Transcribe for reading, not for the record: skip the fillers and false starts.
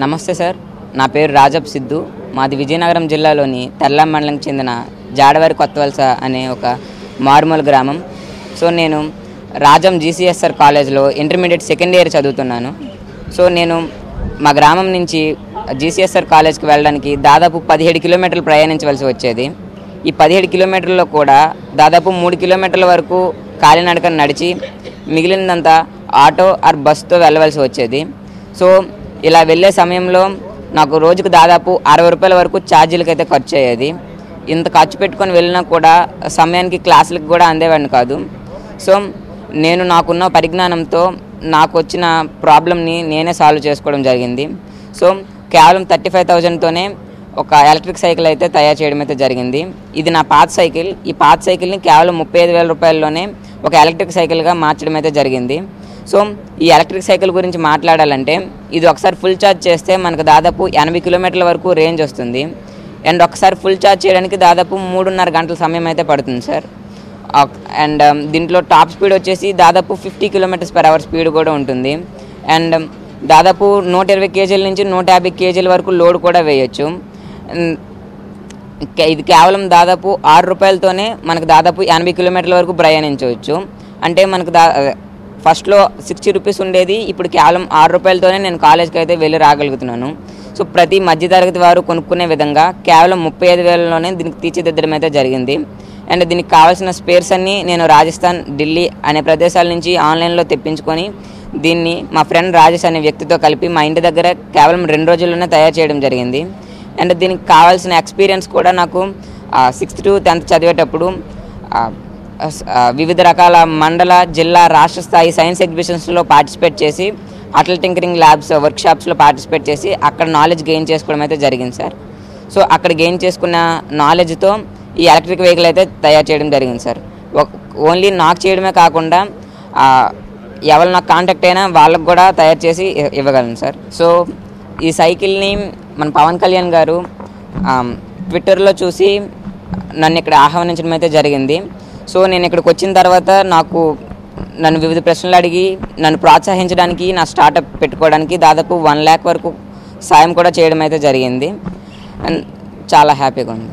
నమస్తే సార్, నా పేరు రాజప్ సిద్ధు. మాది విజయనగరం జిల్లాలోని తర్లాం మండలంకి చెందిన జాడవారి కొత్తవలస అనే ఒక మారుమూల గ్రామం. సో నేను రాజం జీసీఎస్ఆర్ కాలేజ్లో ఇంటర్మీడియట్ సెకండ్ ఇయర్ చదువుతున్నాను. సో నేను మా గ్రామం నుంచి జీసీఎస్ఆర్ కాలేజ్కి వెళ్ళడానికి దాదాపు 17 కిలోమీటర్లు ప్రయాణించవలసి వచ్చేది. ఈ 17 కిలోమీటర్లలో కూడా దాదాపు 3 కిలోమీటర్ల వరకు కాలినడకన నడిచి మిగిలినంతా ఆటో ఆర్ బస్తో వెళ్ళవలసి వచ్చేది. సో ఇలా వెళ్ళే సమయంలో నాకు రోజుకు దాదాపు 60 రూపాయల వరకు ఛార్జీలకి అయితే ఖర్చు అయ్యేది. ఇంత ఖర్చు పెట్టుకొని వెళ్ళినా కూడా సమయానికి క్లాసులకు కూడా అందేవాడిని కాదు. సో నేను నాకున్న పరిజ్ఞానంతో నాకు వచ్చిన ప్రాబ్లమ్ని నేనే సాల్వ్ చేసుకోవడం జరిగింది. సో కేవలం 35,000తోనే ఒక ఎలక్ట్రిక్ సైకిల్ అయితే తయారు చేయడం అయితే జరిగింది. ఇది నా పాత సైకిల్. ఈ పాత సైకిల్ని కేవలం 35,000 రూపాయల్లోనే ఒక ఎలక్ట్రిక్ సైకిల్గా మార్చడం అయితే జరిగింది. సో ఈ ఎలక్ట్రిక్ సైకిల్ గురించి మాట్లాడాలంటే ఇది ఒకసారి ఫుల్ ఛార్జ్ చేస్తే మనకు దాదాపు 80 కిలోమీటర్ల వరకు రేంజ్ వస్తుంది. అండ్ ఒకసారి ఫుల్ ఛార్జ్ చేయడానికి దాదాపు 3.5 గంటల సమయం అయితే పడుతుంది సార్. అండ్ దీంట్లో టాప్ స్పీడ్ వచ్చేసి దాదాపు 50 km/h స్పీడ్ కూడా ఉంటుంది. అండ్ దాదాపు 120 kg నుంచి 150 kg వరకు లోడ్ కూడా వేయచ్చు. ఇది కేవలం దాదాపు 6 రూపాయలతోనే మనకు దాదాపు 80 కిలోమీటర్ల వరకు ప్రయాణించవచ్చు. అంటే మనకు ఫస్ట్లో 60 రూపీస్ ఉండేది, ఇప్పుడు కేవలం 6 రూపాయలతోనే నేను కాలేజ్కి అయితే వెళ్ళి రాగలుగుతున్నాను. సో ప్రతి మధ్యతరగతి వారు కొనుక్కునే విధంగా కేవలం 35,000లోనే దీనికి తీర్చిదిద్దడం అయితే జరిగింది. అండ్ దీనికి కావాల్సిన స్పేర్స్ అన్నీ నేను రాజస్థాన్, ఢిల్లీ అనే ప్రదేశాల నుంచి ఆన్లైన్లో తెప్పించుకొని దీన్ని మా ఫ్రెండ్ రాజేష్ అనే వ్యక్తితో కలిపి మా ఇంటి దగ్గర కేవలం 2 రోజుల్లోనే తయారు చేయడం జరిగింది. అండ్ దీనికి కావాల్సిన ఎక్స్పీరియన్స్ కూడా నాకు 6th to 10th చదివేటప్పుడు వివిధ రకాల మండల, జిల్లా, రాష్ట్ర స్థాయి సైన్స్ ఎగ్జిబిషన్స్లో పార్టిసిపేట్ చేసి అటల్ టింకరింగ్ ల్యాబ్స్ వర్క్షాప్స్లో పార్టిసిపేట్ చేసి అక్కడ నాలెడ్జ్ గెయిన్ చేసుకోవడం అయితే జరిగింది సార్. సో అక్కడ గెయిన్ చేసుకున్న నాలెడ్జ్తో ఈ ఎలక్ట్రిక్ వెహికల్ అయితే తయారు చేయడం జరిగింది సార్. ఓన్లీ నాకు చేయడమే కాకుండా ఎవరు నాకు కాంటాక్ట్ అయినా వాళ్ళకు కూడా తయారు చేసి ఇవ్వగలను సార్. సో ఈ సైకిల్ని మన పవన్ కళ్యాణ్ గారు ట్విట్టర్లో చూసి నన్ను ఇక్కడ ఆహ్వానించడం అయితే జరిగింది. సో నేను ఇక్కడికి వచ్చిన తర్వాత నన్ను వివిధ ప్రశ్నలు అడిగి నన్ను ప్రోత్సహించడానికి, నా స్టార్టప్ పెట్టుకోవడానికి దాదాపు 1 lakh వరకు సాయం కూడా చేయడం అయితే జరిగింది. అండ్ చాలా హ్యాపీగా ఉంది.